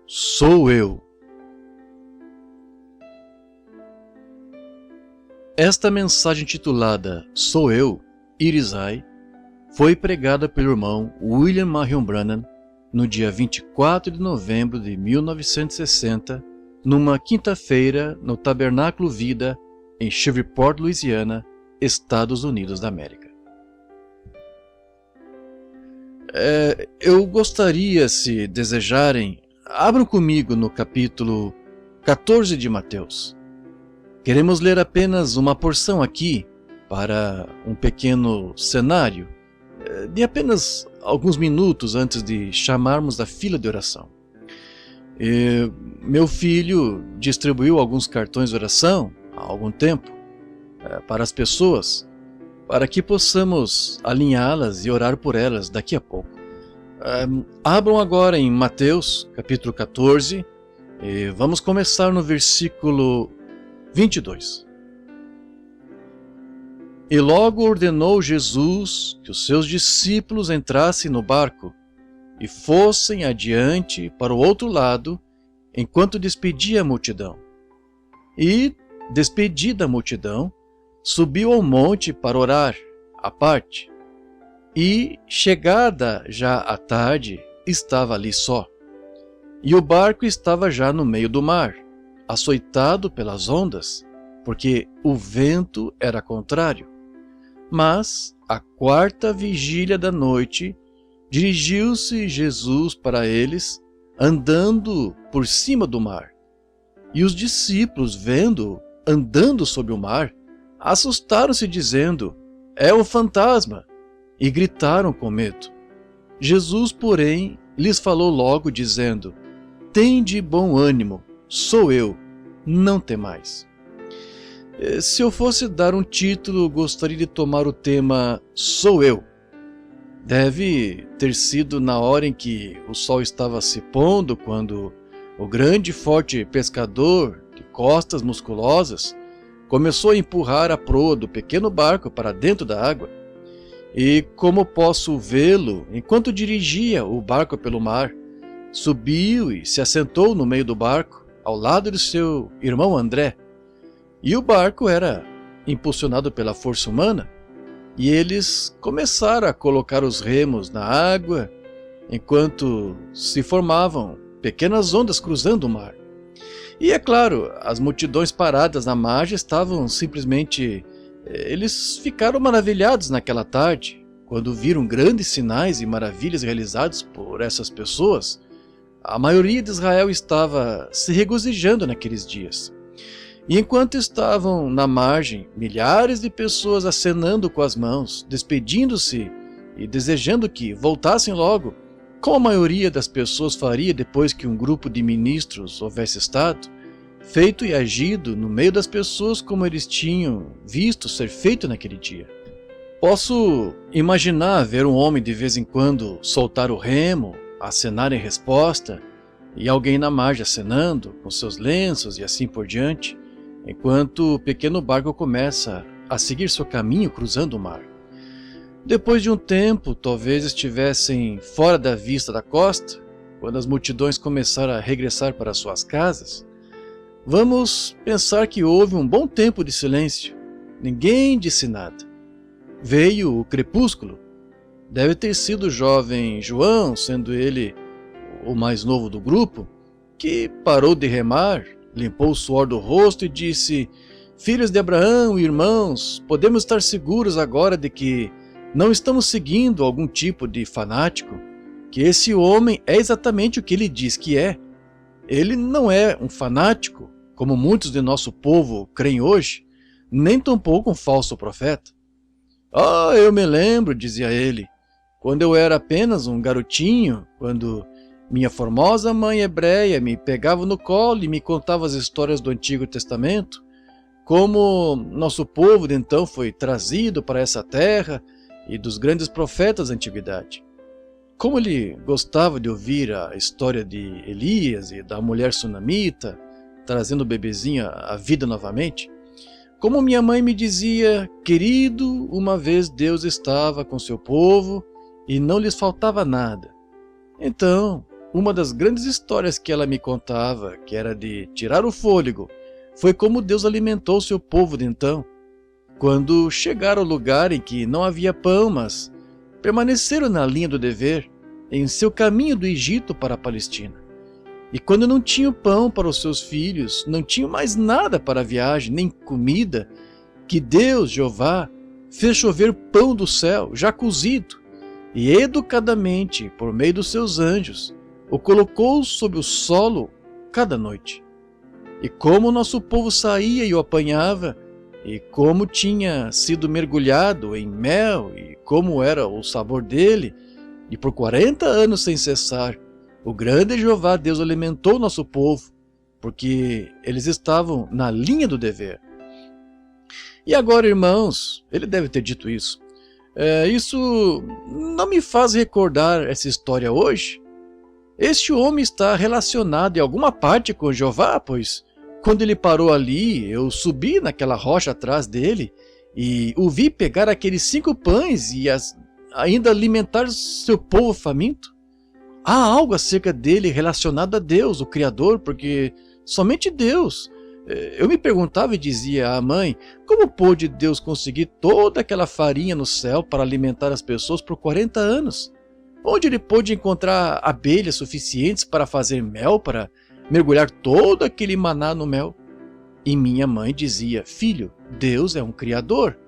Sou eu. Esta mensagem titulada Sou Eu, It Is I, foi pregada pelo irmão William Marion Branham no dia 24 de novembro de 1960, numa quinta-feira no Tabernáculo Vida, em Shreveport, Louisiana, Estados Unidos da América. Eu gostaria, se desejarem, abram comigo no capítulo 14 de Mateus. Queremos ler apenas uma porção aqui para um pequeno cenário de apenas alguns minutos antes de chamarmos a fila de oração. Meu filho distribuiu alguns cartões de oração há algum tempo para as pessoas, para que possamos alinhá-las e orar por elas daqui a pouco. Abram agora em Mateus, capítulo 14, e vamos começar no versículo 22. E logo ordenou Jesus que os seus discípulos entrassem no barco e fossem adiante para o outro lado, enquanto despedia a multidão. E, despedida a multidão, subiu ao monte para orar, à parte. E, chegada já a tarde, estava ali só. E o barco estava já no meio do mar, açoitado pelas ondas, porque o vento era contrário. Mas, à quarta vigília da noite, dirigiu-se Jesus para eles, andando por cima do mar. E os discípulos, vendo-o andando sobre o mar, assustaram-se, dizendo: "É um fantasma!" E gritaram com medo. Jesus, porém, lhes falou logo, dizendo: "Tende bom ânimo, sou eu, não temais." Se eu fosse dar um título, gostaria de tomar o tema Sou Eu. Deve ter sido na hora em que o sol estava se pondo, quando o grande e forte pescador, de costas musculosas, começou a empurrar a proa do pequeno barco para dentro da água. E como posso vê-lo, enquanto dirigia o barco pelo mar, subiu e se assentou no meio do barco, ao lado de seu irmão André. E o barco era impulsionado pela força humana, e eles começaram a colocar os remos na água, enquanto se formavam pequenas ondas cruzando o mar. E é claro, as multidões paradas na margem estavam simplesmente... Eles ficaram maravilhados naquela tarde, quando viram grandes sinais e maravilhas realizados por essas pessoas. A maioria de Israel estava se regozijando naqueles dias. E enquanto estavam na margem, milhares de pessoas acenando com as mãos, despedindo-se e desejando que voltassem logo, como a maioria das pessoas faria depois que um grupo de ministros houvesse estado, feito e agido no meio das pessoas como eles tinham visto ser feito naquele dia. Posso imaginar ver um homem de vez em quando soltar o remo, acenar em resposta, e alguém na margem acenando com seus lenços e assim por diante, enquanto o pequeno barco começa a seguir seu caminho cruzando o mar. Depois de um tempo, talvez estivessem fora da vista da costa, quando as multidões começaram a regressar para suas casas. Vamos pensar que houve um bom tempo de silêncio. Ninguém disse nada. Veio o crepúsculo. Deve ter sido o jovem João, sendo ele o mais novo do grupo, que parou de remar, limpou o suor do rosto e disse: "Filhos de Abraão e irmãos, podemos estar seguros agora de que não estamos seguindo algum tipo de fanático, que esse homem é exatamente o que ele diz que é. Ele não é um fanático, como muitos de nosso povo creem hoje, nem tampouco um falso profeta." "Ah, eu me lembro", dizia ele, "quando eu era apenas um garotinho, quando minha formosa mãe hebreia me pegava no colo e me contava as histórias do Antigo Testamento, como nosso povo de então foi trazido para essa terra e dos grandes profetas da antiguidade. Como ele gostava de ouvir a história de Elias e da mulher sunamita, trazendo o bebezinho à vida novamente. Como minha mãe me dizia, querido, uma vez Deus estava com seu povo e não lhes faltava nada. Então, uma das grandes histórias que ela me contava, que era de tirar o fôlego, foi como Deus alimentou seu povo de então. Quando chegaram ao lugar em que não havia pão, mas permaneceram na linha do dever, em seu caminho do Egito para a Palestina. E quando não tinham pão para os seus filhos, não tinham mais nada para a viagem, nem comida, que Deus, Jeová, fez chover pão do céu, já cozido, e educadamente, por meio dos seus anjos, o colocou sobre o solo cada noite. E como o nosso povo saía e o apanhava, e como tinha sido mergulhado em mel, e como era o sabor dele, e por 40 anos sem cessar, o grande Jeová Deus alimentou nosso povo, porque eles estavam na linha do dever. E agora, irmãos, ele deve ter dito isso. Isso não me faz recordar essa história hoje? Este homem está relacionado em alguma parte com Jeová, pois quando ele parou ali, eu subi naquela rocha atrás dele e o vi pegar aqueles 5 pães e ainda alimentar seu povo faminto. Há algo acerca dele relacionado a Deus, o Criador, porque somente Deus. Eu me perguntava e dizia à mãe, como pôde Deus conseguir toda aquela farinha no céu para alimentar as pessoas por 40 anos? Onde ele pôde encontrar abelhas suficientes para fazer mel, para mergulhar todo aquele maná no mel? E minha mãe dizia, filho, Deus é um Criador.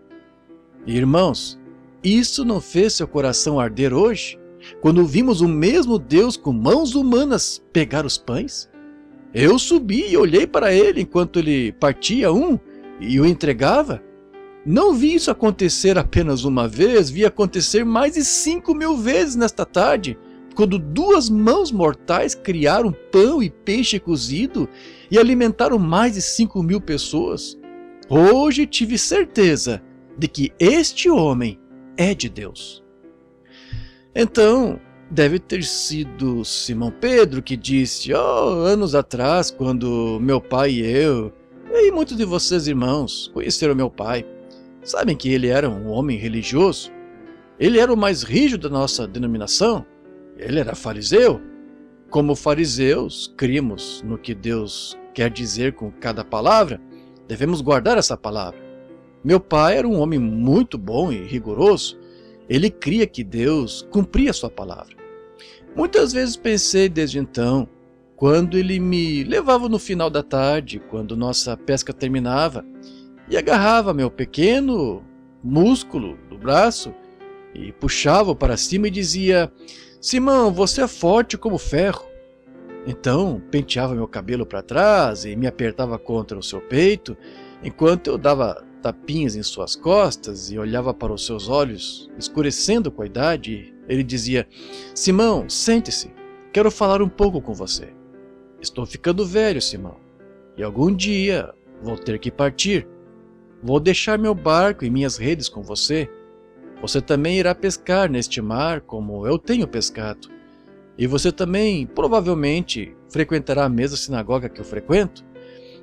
E, irmãos, isso não fez seu coração arder hoje? Quando vimos o mesmo Deus com mãos humanas pegar os pães? Eu subi e olhei para ele enquanto ele partia um e o entregava. Não vi isso acontecer apenas uma vez, vi acontecer mais de 5.000 vezes nesta tarde, quando 2 mãos mortais criaram pão e peixe cozido e alimentaram mais de 5.000 pessoas. Hoje tive certeza de que este homem é de Deus. Então, deve ter sido Simão Pedro que disse, anos atrás, quando meu pai e eu, e muitos de vocês irmãos, conheceram meu pai, sabem que ele era um homem religioso? Ele era o mais rígido da nossa denominação, ele era fariseu. Como fariseus, cremos no que Deus quer dizer com cada palavra, devemos guardar essa palavra. Meu pai era um homem muito bom e rigoroso, ele cria que Deus cumpria sua palavra. Muitas vezes pensei desde então, quando ele me levava no final da tarde, quando nossa pesca terminava, e agarrava meu pequeno músculo do braço e puxava para cima e dizia, Simão, você é forte como ferro. Então penteava meu cabelo para trás e me apertava contra o seu peito, enquanto eu dava tapinhas em suas costas e olhava para os seus olhos, escurecendo com a idade, ele dizia, Simão, sente-se, quero falar um pouco com você. Estou ficando velho, Simão, e algum dia vou ter que partir. Vou deixar meu barco e minhas redes com você. Você também irá pescar neste mar como eu tenho pescado. E você também, provavelmente, frequentará a mesma sinagoga que eu frequento.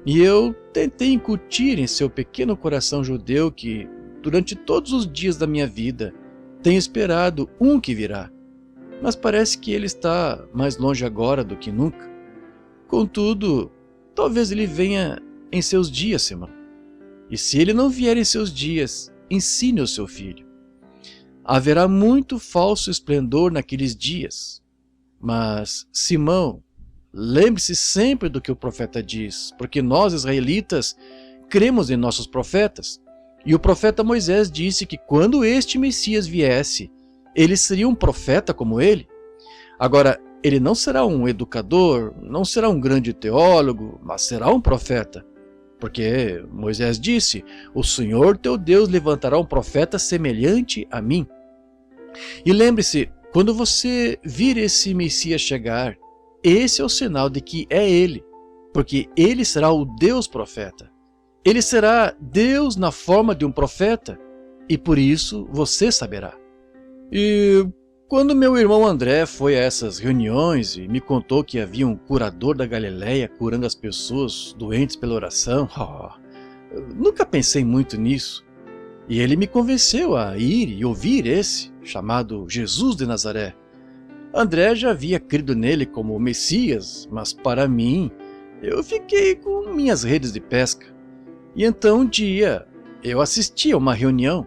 E eu tentei incutir em seu pequeno coração judeu que, durante todos os dias da minha vida, tenho esperado um que virá. Mas parece que ele está mais longe agora do que nunca. Contudo, talvez ele venha em seus dias, Simão. E se ele não vier em seus dias, ensine o seu filho. Haverá muito falso esplendor naqueles dias. Mas, Simão, lembre-se sempre do que o profeta diz, porque nós, israelitas, cremos em nossos profetas. E o profeta Moisés disse que quando este Messias viesse, ele seria um profeta como ele. Agora, ele não será um educador, não será um grande teólogo, mas será um profeta. Porque Moisés disse, o Senhor teu Deus levantará um profeta semelhante a mim. E lembre-se, quando você vir esse Messias chegar, esse é o sinal de que é ele, porque ele será o Deus profeta. Ele será Deus na forma de um profeta, e por isso você saberá. E quando meu irmão André foi a essas reuniões e me contou que havia um curador da Galileia curando as pessoas doentes pela oração, Nunca pensei muito nisso. E ele me convenceu a ir e ouvir esse, chamado Jesus de Nazaré. André já havia crido nele como o Messias, mas para mim, eu fiquei com minhas redes de pesca. E então um dia eu assisti a uma reunião,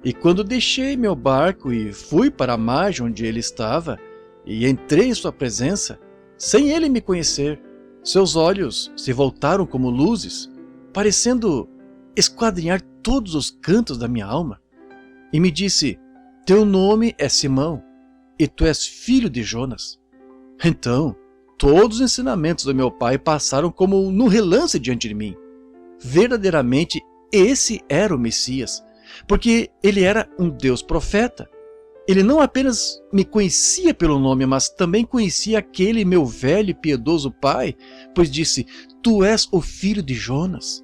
e quando deixei meu barco e fui para a margem onde ele estava, e entrei em sua presença, sem ele me conhecer, seus olhos se voltaram como luzes, parecendo esquadrinhar todos os cantos da minha alma, e me disse: teu nome é Simão, e tu és filho de Jonas. Então, todos os ensinamentos do meu pai passaram como num relance diante de mim. Verdadeiramente, esse era o Messias, porque ele era um Deus profeta. Ele não apenas me conhecia pelo nome, mas também conhecia aquele meu velho e piedoso pai, pois disse: tu és o filho de Jonas.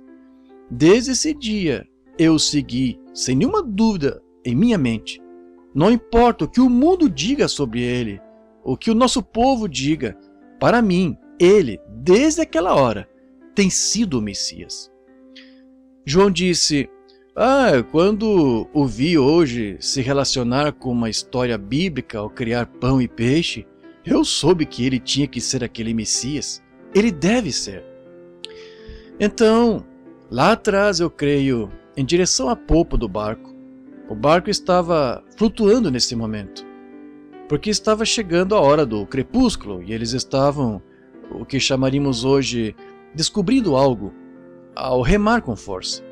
Desde esse dia, eu o segui, sem nenhuma dúvida em minha mente. Não importa o que o mundo diga sobre ele, o que o nosso povo diga, para mim, ele, desde aquela hora, tem sido o Messias. João disse: quando o vi hoje se relacionar com uma história bíblica ao criar pão e peixe, eu soube que ele tinha que ser aquele Messias. Ele deve ser. Então, lá atrás, eu creio, em direção à polpa do barco. O barco estava flutuando nesse momento, porque estava chegando a hora do crepúsculo e eles estavam, o que chamaríamos hoje, descobrindo algo, ao remar com força.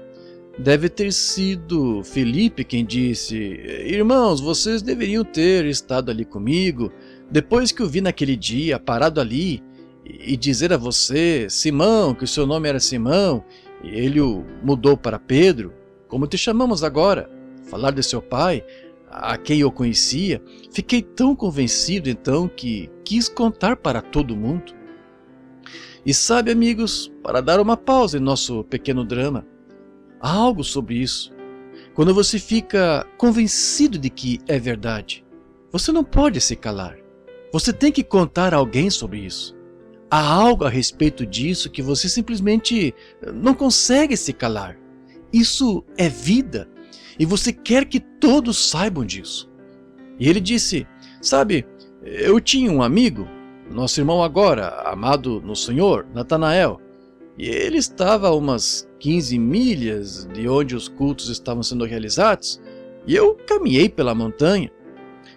Deve ter sido Felipe quem disse: irmãos, vocês deveriam ter estado ali comigo, depois que eu vi naquele dia, parado ali, e dizer a você, Simão, que o seu nome era Simão, e ele o mudou para Pedro, como te chamamos agora. Falar de seu pai, a quem eu conhecia, fiquei tão convencido então que quis contar para todo mundo. E sabe, amigos, para dar uma pausa em nosso pequeno drama, há algo sobre isso. Quando você fica convencido de que é verdade, você não pode se calar. Você tem que contar a alguém sobre isso. Há algo a respeito disso que você simplesmente não consegue se calar. Isso é vida. E você quer que todos saibam disso. E ele disse: sabe, eu tinha um amigo, nosso irmão agora, amado no Senhor, Natanael, e ele estava a umas 15 milhas de onde os cultos estavam sendo realizados, e eu caminhei pela montanha.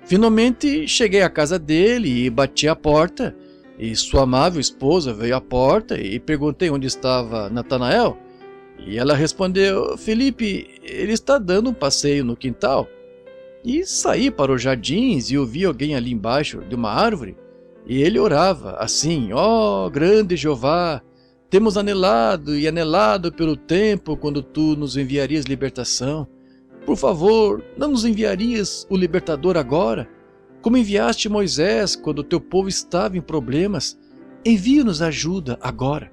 Finalmente cheguei à casa dele e bati à porta, e sua amável esposa veio à porta e perguntei onde estava Natanael. E ela respondeu: Felipe, ele está dando um passeio no quintal. E saí para os jardins e ouvi alguém ali embaixo de uma árvore. E ele orava assim: ó grande Jeová, temos anelado e anelado pelo tempo quando tu nos enviarias libertação. Por favor, não nos enviarias o libertador agora? Como enviaste Moisés quando teu povo estava em problemas, envia-nos ajuda agora.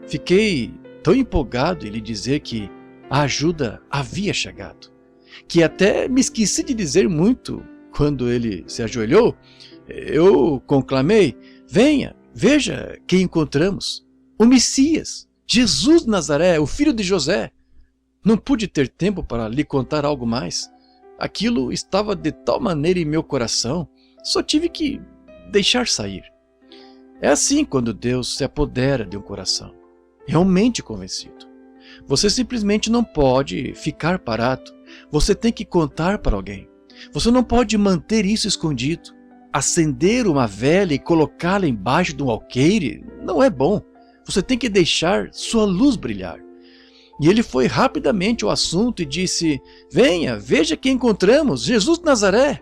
Fiquei tão empolgado em lhe dizer que a ajuda havia chegado, que até me esqueci de dizer muito quando ele se ajoelhou. Eu conclamei: venha, veja quem encontramos, o Messias, Jesus de Nazaré, o filho de José. Não pude ter tempo para lhe contar algo mais. Aquilo estava de tal maneira em meu coração, só tive que deixar sair. É assim quando Deus se apodera de um coração, realmente convencido. Você simplesmente não pode ficar parado. Você tem que contar para alguém. Você não pode manter isso escondido. Acender uma vela e colocá-la embaixo de um alqueire não é bom. Você tem que deixar sua luz brilhar. E ele foi rapidamente ao assunto e disse: venha, veja quem encontramos, Jesus de Nazaré.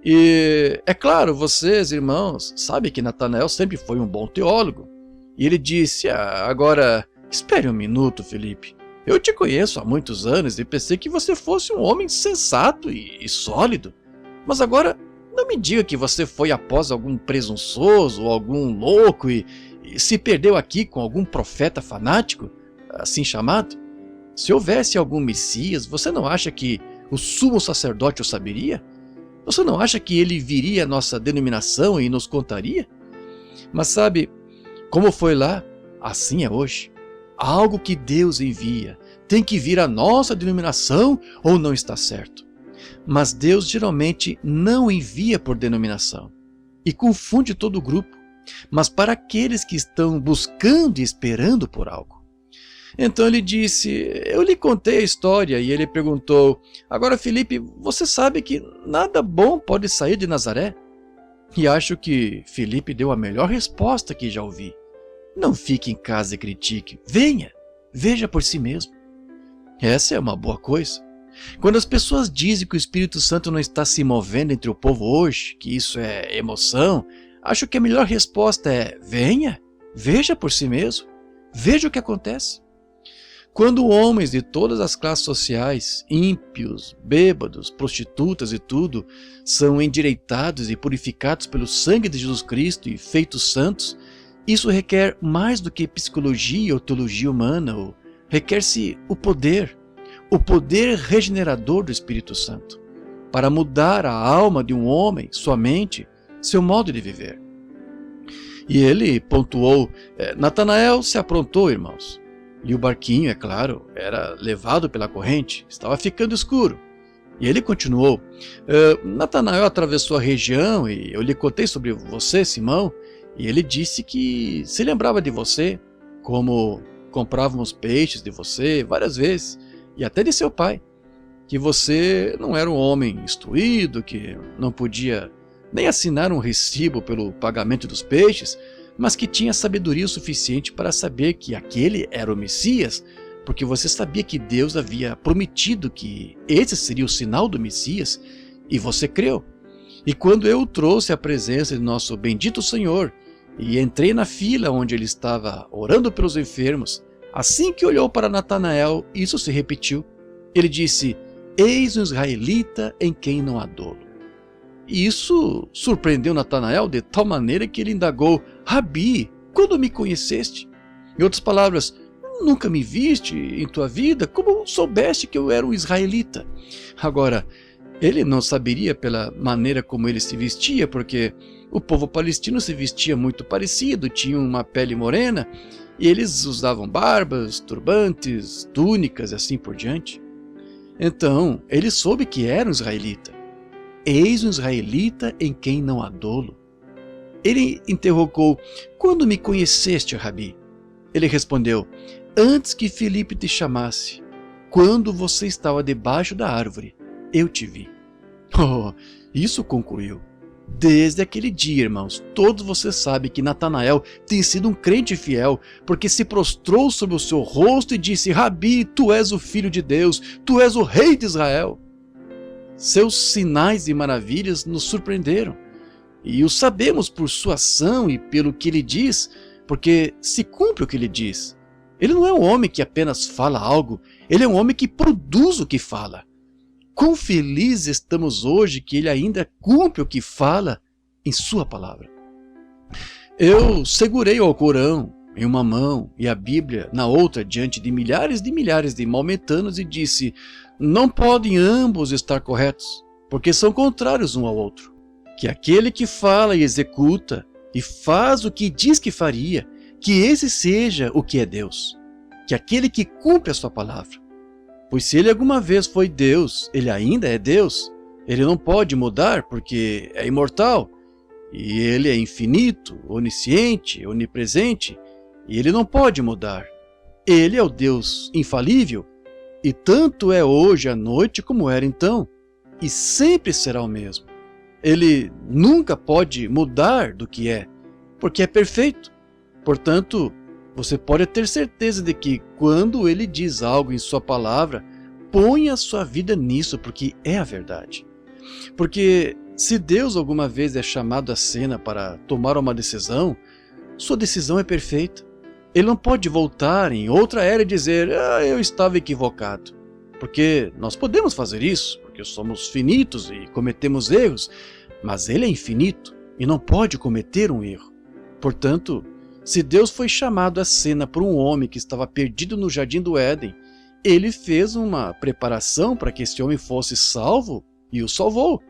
E é claro, vocês, irmãos, sabem que Natanael sempre foi um bom teólogo. E ele disse: agora, espere um minuto, Felipe. Eu te conheço há muitos anos e pensei que você fosse um homem sensato e sólido. Mas agora, não me diga que você foi após algum presunçoso ou algum louco e se perdeu aqui com algum profeta fanático, assim chamado. Se houvesse algum Messias, você não acha que o sumo sacerdote o saberia? Você não acha que ele viria à nossa denominação e nos contaria? Mas sabe, como foi lá, assim é hoje. Algo que Deus envia tem que vir a nossa denominação ou não está certo. Mas Deus geralmente não envia por denominação e confunde todo o grupo, mas para aqueles que estão buscando e esperando por algo. Então ele disse, eu lhe contei a história, e ele perguntou, agora Filipe, você sabe que nada bom pode sair de Nazaré? E acho que Filipe deu a melhor resposta que já ouvi. Não fique em casa e critique, venha, veja por si mesmo. Essa é uma boa coisa. Quando as pessoas dizem que o Espírito Santo não está se movendo entre o povo hoje, que isso é emoção, acho que a melhor resposta é, venha, veja por si mesmo, veja o que acontece. Quando homens de todas as classes sociais, ímpios, bêbados, prostitutas e tudo, são endireitados e purificados pelo sangue de Jesus Cristo e feitos santos, isso requer mais do que psicologia ou teologia humana, requer-se o poder regenerador do Espírito Santo, para mudar a alma de um homem, sua mente, seu modo de viver. E ele pontuou, Natanael se aprontou, irmãos. E o barquinho, é claro, era levado pela corrente, estava ficando escuro. E ele continuou, Natanael atravessou a região e eu lhe contei sobre você, Simão, e ele disse que se lembrava de você, como comprávamos peixes de você várias vezes, e até de seu pai, que você não era um homem instruído, que não podia nem assinar um recibo pelo pagamento dos peixes, mas que tinha sabedoria o suficiente para saber que aquele era o Messias, porque você sabia que Deus havia prometido que esse seria o sinal do Messias, e você creu. E quando eu o trouxe à presença de nosso bendito Senhor, e entrei na fila onde ele estava orando pelos enfermos, assim que olhou para Natanael, isso se repetiu. Ele disse, eis um israelita em quem não há dolo. E isso surpreendeu Natanael de tal maneira que ele indagou, Rabi, quando me conheceste? Em outras palavras, nunca me viste em tua vida? Como soubeste que eu era um israelita? Agora, ele não saberia pela maneira como ele se vestia, porque o povo palestino se vestia muito parecido, tinha uma pele morena, e eles usavam barbas, turbantes, túnicas e assim por diante. Então, ele soube que era um israelita. Eis um israelita em quem não há dolo. Ele interrogou, quando me conheceste, Rabi? Ele respondeu, antes que Filipe te chamasse, quando você estava debaixo da árvore, eu te vi. Oh, isso concluiu. Desde aquele dia, irmãos, todos vocês sabem que Natanael tem sido um crente fiel, porque se prostrou sobre o seu rosto e disse, Rabi, tu és o Filho de Deus, tu és o Rei de Israel. Seus sinais e maravilhas nos surpreenderam, e o sabemos por sua ação e pelo que ele diz, porque se cumpre o que ele diz. Ele não é um homem que apenas fala algo, ele é um homem que produz o que fala. Quão felizes estamos hoje que ele ainda cumpre o que fala em sua palavra. Eu segurei o Alcorão em uma mão e a Bíblia na outra diante de milhares de maometanos e disse, não podem ambos estar corretos, porque são contrários um ao outro. Que aquele que fala e executa e faz o que diz que faria, que esse seja o que é Deus. Que aquele que cumpre a sua palavra. Pois se ele alguma vez foi Deus, ele ainda é Deus. Ele não pode mudar porque é imortal. E ele é infinito, onisciente, onipresente. E ele não pode mudar. Ele é o Deus infalível. E tanto é hoje à noite como era então. E sempre será o mesmo. Ele nunca pode mudar do que é, porque é perfeito. Portanto, você pode ter certeza de que quando ele diz algo em sua palavra, ponha a sua vida nisso, porque é a verdade. Porque se Deus alguma vez é chamado à cena para tomar uma decisão, sua decisão é perfeita. Ele não pode voltar em outra era e dizer, eu estava equivocado. Porque nós podemos fazer isso, porque somos finitos e cometemos erros, mas ele é infinito e não pode cometer um erro. Portanto, se Deus foi chamado à cena por um homem que estava perdido no jardim do Éden, ele fez uma preparação para que esse homem fosse salvo e o salvou.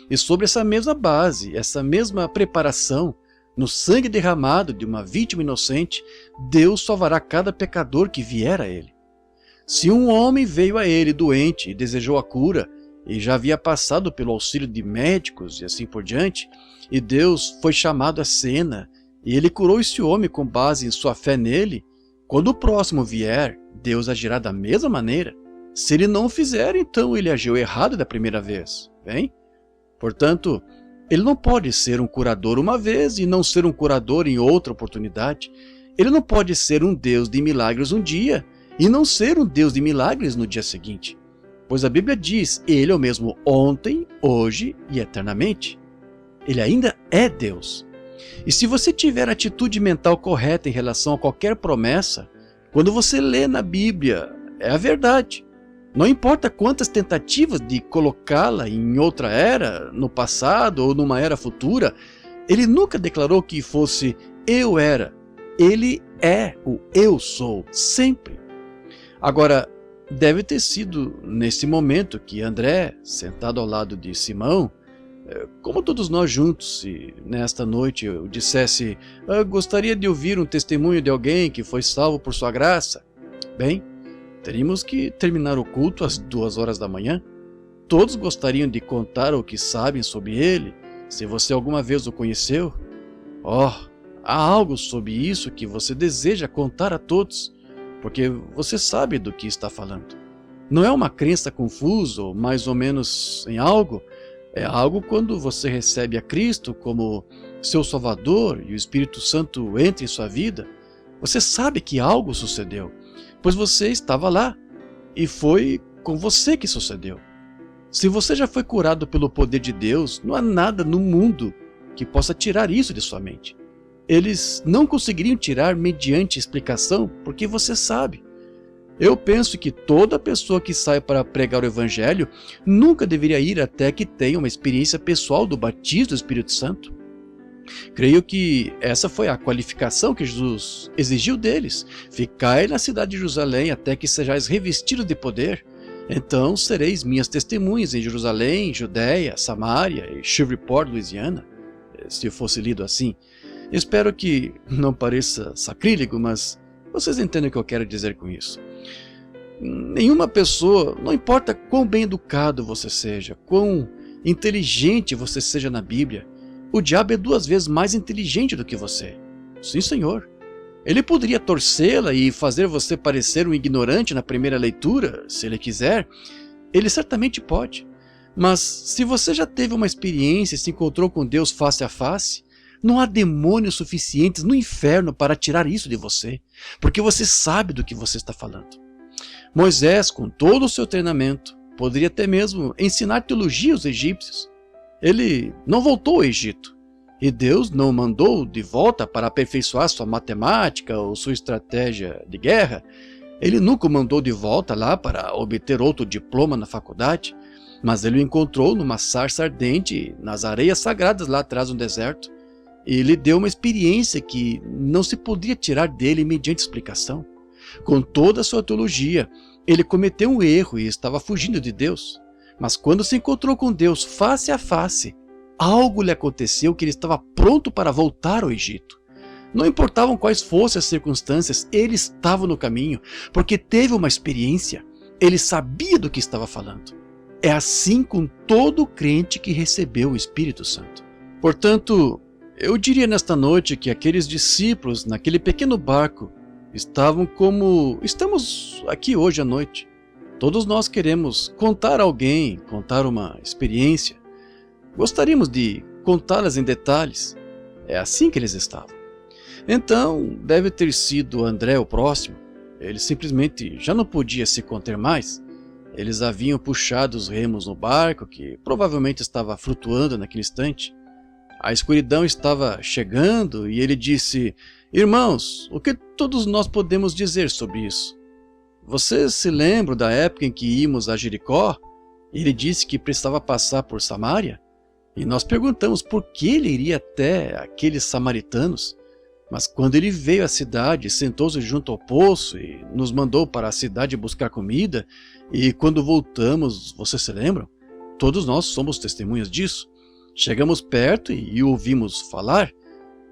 E sobre essa mesma base, essa mesma preparação, no sangue derramado de uma vítima inocente, Deus salvará cada pecador que vier a ele. Se um homem veio a ele doente e desejou a cura, e já havia passado pelo auxílio de médicos e assim por diante, e Deus foi chamado à cena, e ele curou esse homem com base em sua fé nele, quando o próximo vier, Deus agirá da mesma maneira. Se ele não o fizer, então ele agiu errado da primeira vez. Bem? Portanto, ele não pode ser um curador uma vez e não ser um curador em outra oportunidade. Ele não pode ser um Deus de milagres um dia e não ser um Deus de milagres no dia seguinte. Pois a Bíblia diz, ele é o mesmo ontem, hoje e eternamente. Ele ainda é Deus. E se você tiver a atitude mental correta em relação a qualquer promessa, quando você lê na Bíblia, é a verdade. Não importa quantas tentativas de colocá-la em outra era, no passado ou numa era futura, ele nunca declarou que fosse eu era. Ele é o eu sou, sempre. Agora, deve ter sido nesse momento que André, sentado ao lado de Simão, como todos nós juntos, se nesta noite eu dissesse, gostaria de ouvir um testemunho de alguém que foi salvo por sua graça. Bem, teríamos que terminar o culto às 2h da manhã. Todos gostariam de contar o que sabem sobre ele, se você alguma vez o conheceu. Há algo sobre isso que você deseja contar a todos, porque você sabe do que está falando. Não é uma crença confusa ou mais ou menos em algo. É algo quando você recebe a Cristo como seu Salvador e o Espírito Santo entra em sua vida. Você sabe que algo sucedeu, pois você estava lá e foi com você que sucedeu. Se você já foi curado pelo poder de Deus, não há nada no mundo que possa tirar isso de sua mente. Eles não conseguiriam tirar mediante explicação, porque você sabe. Eu penso que toda pessoa que sai para pregar o Evangelho nunca deveria ir até que tenha uma experiência pessoal do batismo do Espírito Santo. Creio que essa foi a qualificação que Jesus exigiu deles. Ficai na cidade de Jerusalém até que sejais revestidos de poder. Então sereis minhas testemunhas em Jerusalém, Judéia, Samaria e Shreveport, Louisiana, se fosse lido assim. Espero que não pareça sacrílego, mas vocês entendem o que eu quero dizer com isso. Nenhuma pessoa, não importa quão bem educado você seja, quão inteligente você seja na Bíblia, o diabo é 2 vezes mais inteligente do que você. Sim, senhor. Ele poderia torcê-la e fazer você parecer um ignorante na primeira leitura, se ele quiser. Ele certamente pode. Mas se você já teve uma experiência e se encontrou com Deus face a face, não há demônios suficientes no inferno para tirar isso de você, porque você sabe do que você está falando. Moisés, com todo o seu treinamento, poderia até mesmo ensinar teologia aos egípcios. Ele não voltou ao Egito, e Deus não o mandou de volta para aperfeiçoar sua matemática ou sua estratégia de guerra. Ele nunca o mandou de volta lá para obter outro diploma na faculdade, mas ele o encontrou numa sarça ardente nas areias sagradas lá atrás no deserto, e lhe deu uma experiência que não se podia tirar dele mediante explicação. Com toda a sua teologia, ele cometeu um erro e estava fugindo de Deus. Mas quando se encontrou com Deus face a face, algo lhe aconteceu que ele estava pronto para voltar ao Egito. Não importavam quais fossem as circunstâncias, ele estava no caminho, porque teve uma experiência. Ele sabia do que estava falando. É assim com todo crente que recebeu o Espírito Santo. Portanto, eu diria nesta noite que aqueles discípulos naquele pequeno barco estavam como estamos aqui hoje à noite. Todos nós queremos contar a alguém, contar uma experiência. Gostaríamos de contá-las em detalhes. É assim que eles estavam. Então, deve ter sido André o próximo. Ele simplesmente já não podia se conter mais. Eles haviam puxado os remos no barco, que provavelmente estava flutuando naquele instante. A escuridão estava chegando e ele disse: irmãos, o que todos nós podemos dizer sobre isso? Vocês se lembram da época em que íamos a Jericó? Ele disse que precisava passar por Samaria? E nós perguntamos por que ele iria até aqueles samaritanos. Mas quando ele veio à cidade, sentou-se junto ao poço e nos mandou para a cidade buscar comida, e quando voltamos, vocês se lembram? Todos nós somos testemunhas disso. Chegamos perto e o ouvimos falar,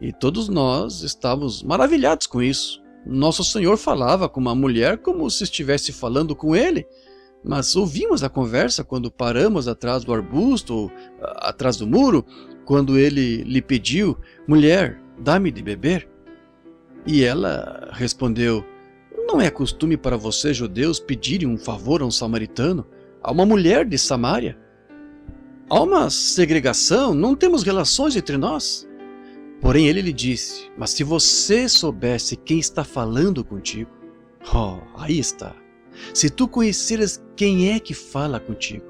e todos nós estávamos maravilhados com isso. Nosso Senhor falava com uma mulher como se estivesse falando com ele, mas ouvimos a conversa quando paramos atrás do arbusto ou atrás do muro, quando ele lhe pediu: mulher, dá-me de beber. E ela respondeu: não é costume para vocês, judeus, pedirem um favor a um samaritano, a uma mulher de Samaria? Há uma segregação, não temos relações entre nós. Porém ele lhe disse: mas se você soubesse quem está falando contigo, aí está. Se tu conheceras quem é que fala contigo,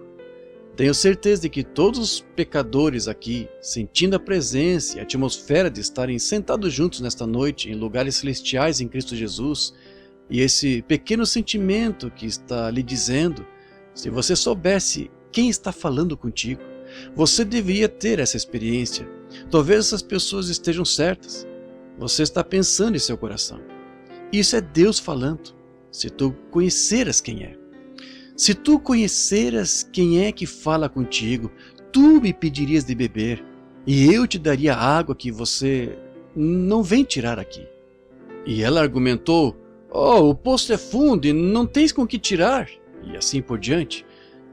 tenho certeza de que todos os pecadores aqui, sentindo a presença e a atmosfera de estarem sentados juntos nesta noite em lugares celestiais em Cristo Jesus, e esse pequeno sentimento que está lhe dizendo, se você soubesse quem está falando contigo, você deveria ter essa experiência. Talvez essas pessoas estejam certas. Você está pensando em seu coração. Isso é Deus falando, se tu conheceras quem é. Se tu conheceras quem é que fala contigo, tu me pedirias de beber, e eu te daria a água que você não vem tirar aqui. E ela argumentou: o poço é fundo e não tens com que tirar, e assim por diante.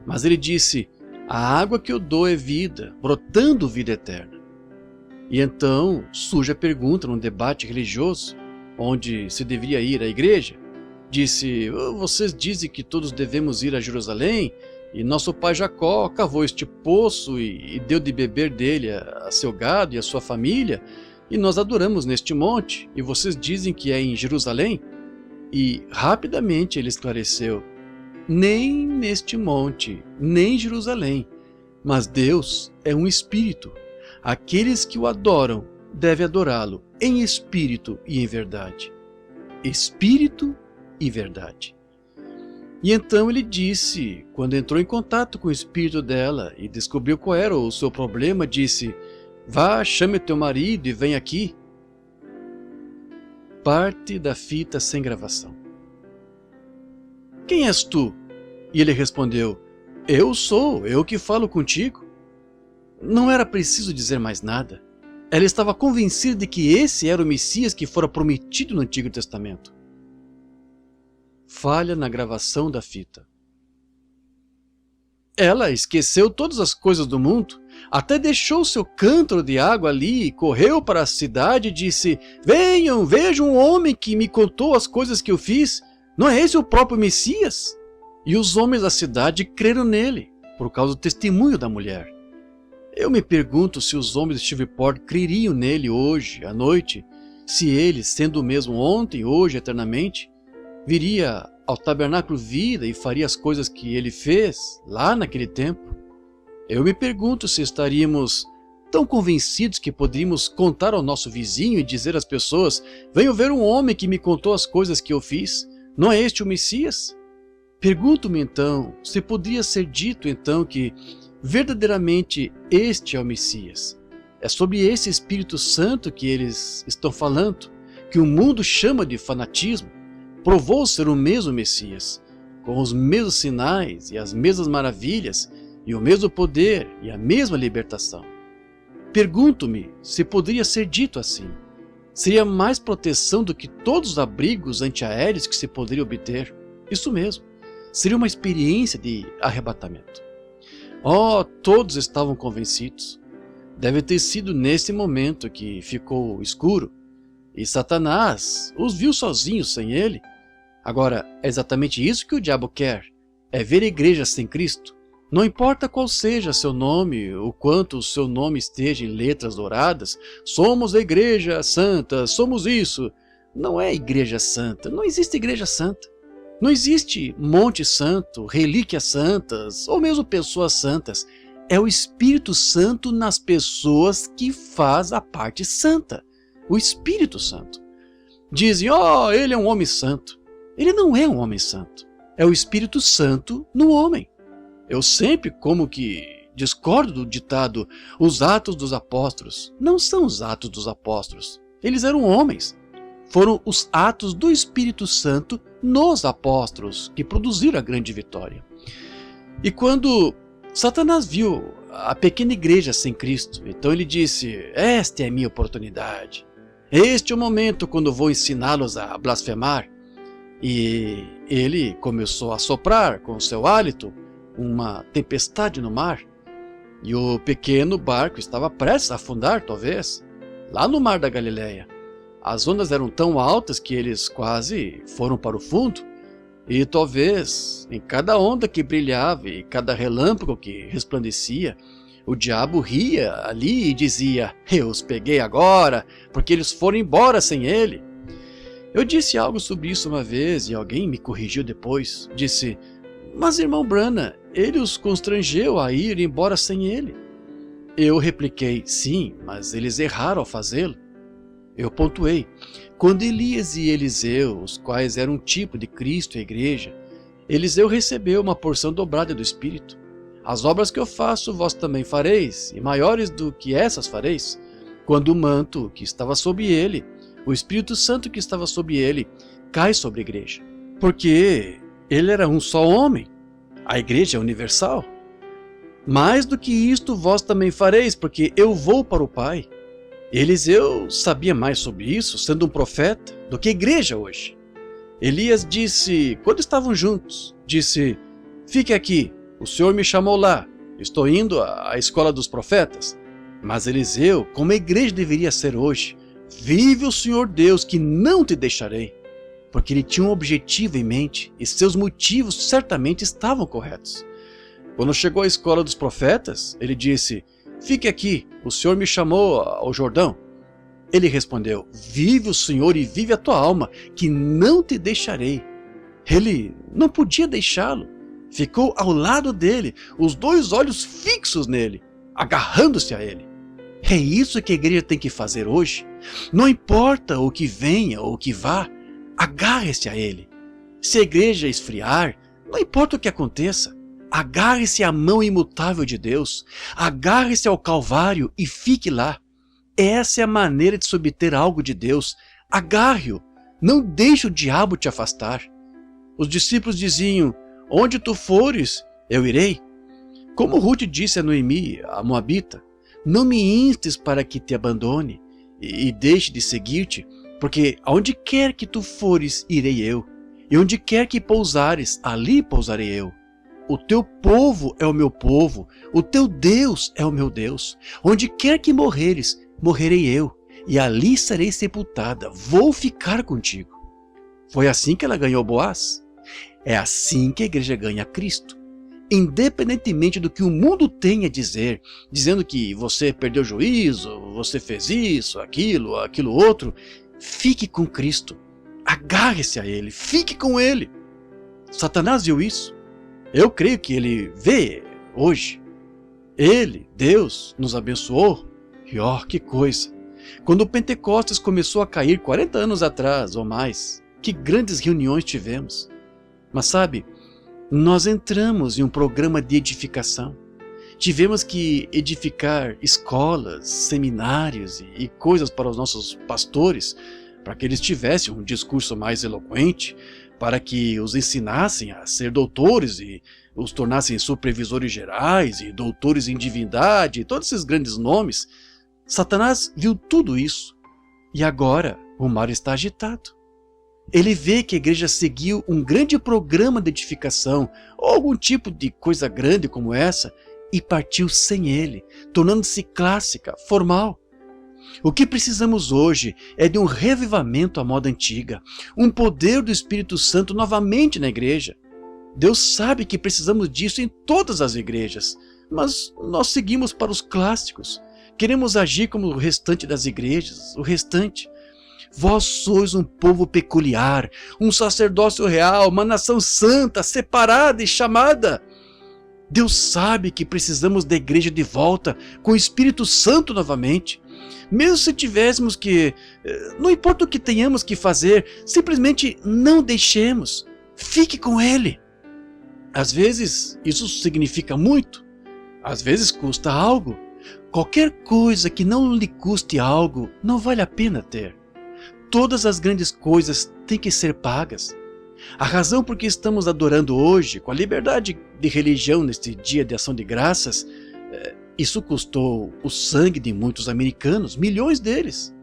Mas ele disse: a água que eu dou é vida, brotando vida eterna. E então surge a pergunta num debate religioso, onde se deveria ir à igreja. Disse: vocês dizem que todos devemos ir a Jerusalém, e nosso pai Jacó cavou este poço e deu de beber dele a seu gado e a sua família, e nós adoramos neste monte, e vocês dizem que é em Jerusalém? E rapidamente ele esclareceu: nem neste monte, nem em Jerusalém, mas Deus é um espírito. Aqueles que o adoram devem adorá-lo em espírito e em verdade. Espírito e verdade. E então ele disse, quando entrou em contato com o espírito dela e descobriu qual era o seu problema, disse: vá, chame teu marido e vem aqui. Parte da fita sem gravação. Quem és tu? E ele respondeu: eu sou, eu que falo contigo. Não era preciso dizer mais nada. Ela estava convencida de que esse era o Messias que fora prometido no Antigo Testamento. Falha na gravação da fita. Ela esqueceu todas as coisas do mundo, até deixou seu cântaro de água ali, correu para a cidade e disse: venham, vejam um homem que me contou as coisas que eu fiz. Não é esse o próprio Messias? E os homens da cidade creram nele, por causa do testemunho da mulher. Eu me pergunto se os homens de Shreveport creriam nele hoje, à noite, se ele, sendo o mesmo ontem, hoje, eternamente, viria ao tabernáculo vida e faria as coisas que ele fez lá naquele tempo. Eu me pergunto se estaríamos tão convencidos que poderíamos contar ao nosso vizinho e dizer às pessoas: venham ver um homem que me contou as coisas que eu fiz. Não é este o Messias? Pergunto-me então, se poderia ser dito então que verdadeiramente este é o Messias. É sobre esse Espírito Santo que eles estão falando, que o mundo chama de fanatismo. Provou ser o mesmo Messias, com os mesmos sinais e as mesmas maravilhas, e o mesmo poder e a mesma libertação. Pergunto-me se poderia ser dito assim. Seria mais proteção do que todos os abrigos antiaéreos que se poderia obter. Isso mesmo, seria uma experiência de arrebatamento. Todos estavam convencidos. Deve ter sido nesse momento que ficou escuro, e Satanás os viu sozinhos sem ele. Agora, é exatamente isso que o diabo quer, é ver a igreja sem Cristo. Não importa qual seja seu nome, o quanto o seu nome esteja em letras douradas, somos a igreja santa, somos isso. Não é igreja santa, não existe igreja santa. Não existe monte santo, relíquias santas, ou mesmo pessoas santas. É o Espírito Santo nas pessoas que faz a parte santa. O Espírito Santo. Dizem: ele é um homem santo. Ele não é um homem santo. É o Espírito Santo no homem. Eu sempre como que discordo do ditado: os atos dos apóstolos. Não são os atos dos apóstolos. Eles eram homens. Foram os atos do Espírito Santo nos apóstolos que produziram a grande vitória. E quando Satanás viu a pequena igreja sem Cristo, então ele disse: esta é a minha oportunidade. Este é o momento quando vou ensiná-los a blasfemar. E ele começou a soprar com seu hálito uma tempestade no mar. E o pequeno barco estava prestes a afundar, talvez, lá no mar da Galileia. As ondas eram tão altas que eles quase foram para o fundo. E talvez, em cada onda que brilhava e cada relâmpago que resplandecia, o diabo ria ali e dizia: eu os peguei agora, porque eles foram embora sem ele. Eu disse algo sobre isso uma vez e alguém me corrigiu depois. Disse: mas irmão Branham, ele os constrangeu a ir embora sem ele. Eu repliquei: sim, mas eles erraram ao fazê-lo. Eu pontuei: quando Elias e Eliseu, os quais eram um tipo de Cristo e a igreja, Eliseu recebeu uma porção dobrada do Espírito. As obras que eu faço vós também fareis, e maiores do que essas fareis. Quando o manto que estava sobre ele, o Espírito Santo que estava sobre ele, cai sobre a igreja. Porque ele era um só homem, a igreja é universal. Mais do que isto vós também fareis, porque eu vou para o Pai. Eliseu sabia mais sobre isso, sendo um profeta, do que a igreja hoje. Elias disse, quando estavam juntos, disse: fique aqui, o Senhor me chamou lá, estou indo à escola dos profetas. Mas Eliseu, como a igreja deveria ser hoje: vive o Senhor Deus, que não te deixarei. Porque ele tinha um objetivo em mente, e seus motivos certamente estavam corretos. Quando chegou à escola dos profetas, ele disse: fique aqui, o Senhor me chamou ao Jordão. Ele respondeu: vive o Senhor e vive a tua alma, que não te deixarei. Ele não podia deixá-lo. Ficou ao lado dele, os dois olhos fixos nele, agarrando-se a ele. É isso que a igreja tem que fazer hoje. Não importa o que venha ou o que vá, agarre-se a ele. Se a igreja esfriar, não importa o que aconteça, agarre-se à mão imutável de Deus, agarre-se ao Calvário e fique lá. Essa é a maneira de se obter algo de Deus. Agarre-o, não deixe o diabo te afastar. Os discípulos diziam: onde tu fores, eu irei. Como Ruth disse a Noemi, a Moabita: não me instes para que te abandone e deixe de seguir-te, porque aonde quer que tu fores, irei eu, e onde quer que pousares, ali pousarei eu. O teu povo é o meu povo, o teu Deus é o meu Deus. Onde quer que morreres, morrerei eu, e ali serei sepultada, vou ficar contigo. Foi assim que ela ganhou Boaz. É assim que a igreja ganha Cristo. Independentemente do que o mundo tem a dizer, dizendo que você perdeu juízo, você fez isso, aquilo outro, fique com Cristo, agarre-se a Ele, fique com Ele. Satanás viu isso. Eu creio que ele vê hoje. Ele, Deus, nos abençoou. E que coisa! Quando o Pentecostes começou a cair 40 anos atrás ou mais, que grandes reuniões tivemos. Mas sabe, nós entramos em um programa de edificação. Tivemos que edificar escolas, seminários e coisas para os nossos pastores, para que eles tivessem um discurso mais eloquente, para que os ensinassem a ser doutores e os tornassem supervisores gerais e doutores em divindade, e todos esses grandes nomes. Satanás viu tudo isso e agora o mar está agitado. Ele vê que a igreja seguiu um grande programa de edificação ou algum tipo de coisa grande como essa e partiu sem ele, tornando-se clássica, formal. O que precisamos hoje é de um revivamento à moda antiga, um poder do Espírito Santo novamente na igreja. Deus sabe que precisamos disso em todas as igrejas, mas nós seguimos para os clássicos. Queremos agir como o restante das igrejas, o restante. Vós sois um povo peculiar, um sacerdócio real, uma nação santa, separada e chamada. Deus sabe que precisamos da igreja de volta, com o Espírito Santo novamente. Mesmo se tivéssemos que... não importa o que tenhamos que fazer, simplesmente não deixemos. Fique com Ele. Às vezes isso significa muito, às vezes custa algo. Qualquer coisa que não lhe custe algo, não vale a pena ter. Todas as grandes coisas têm que ser pagas. A razão por que estamos adorando hoje, com a liberdade de religião neste dia de ação de graças, isso custou o sangue de muitos americanos, milhões deles.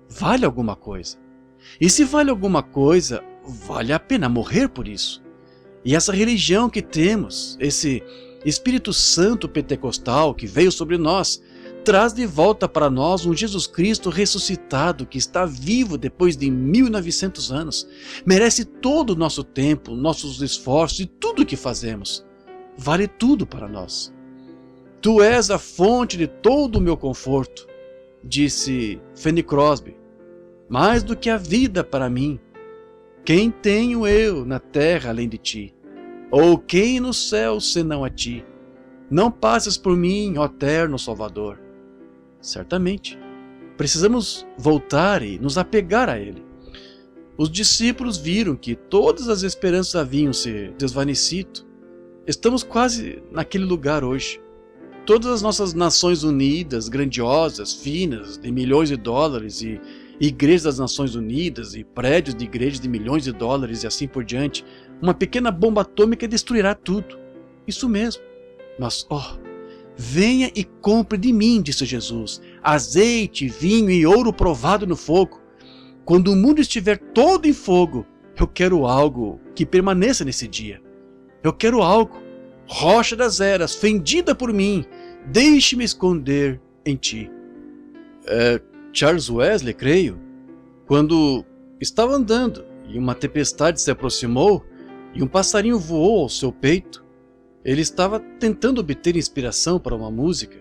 vale alguma coisa. E se vale alguma coisa, vale a pena morrer por isso. E essa religião que temos, esse Espírito Santo pentecostal que veio sobre nós, traz de volta para nós um Jesus Cristo ressuscitado que está vivo depois de 1900 anos. Merece todo o nosso tempo, nossos esforços e tudo o que fazemos. Vale tudo para nós. Tu és a fonte de todo o meu conforto, disse Fanny Crosby. Mais do que a vida para mim. Quem tenho eu na terra além de ti? Ou quem no céu senão a ti? Não passes por mim, ó eterno Salvador. Certamente, precisamos voltar e nos apegar a Ele. Os discípulos viram que todas as esperanças haviam se desvanecido. Estamos quase naquele lugar hoje. Todas as nossas Nações Unidas, grandiosas, finas, de milhões de dólares, e igrejas das Nações Unidas, e prédios de igrejas de milhões de dólares, e assim por diante, uma pequena bomba atômica destruirá tudo. Isso mesmo. Mas, venha e compre de mim, disse Jesus, azeite, vinho e ouro provado no fogo. Quando o mundo estiver todo em fogo, eu quero algo que permaneça nesse dia. Eu quero algo, rocha das eras, fendida por mim, deixe-me esconder em ti. Charles Wesley, creio, quando estava andando e uma tempestade se aproximou e um passarinho voou ao seu peito, ele estava tentando obter inspiração para uma música,